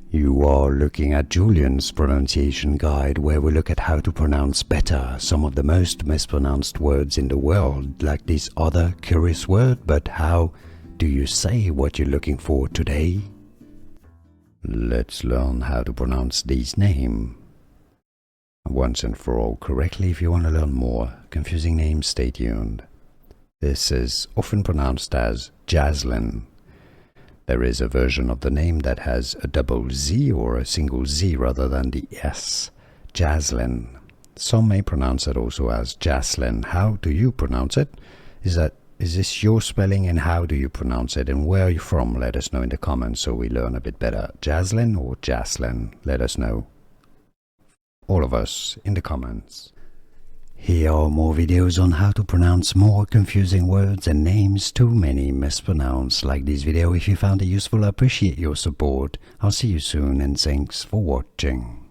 You are looking at Julian's pronunciation guide, where we look at how to pronounce better some of the most mispronounced words in the world, like this other curious word. But how do you say what you're looking for today? Let's learn how to pronounce this name once and for all correctly. If you want to learn more confusing names, stay tuned. This is often pronounced as Jaslyn. There is a version of the name that has a double Z or a single Z rather than the S. Jaslyn. Some may pronounce it also as Jaslyn. How do you pronounce it? Is this your spelling, and how do you pronounce it, and where are you from? Let us know in the comments so we learn a bit better. Jaslyn or Jaslyn? Let us know. All of us in the comments. Here are more videos on how to pronounce more confusing words and names too many mispronounced. Like this video if you found it useful. I appreciate your support. I'll see you soon, and thanks for watching.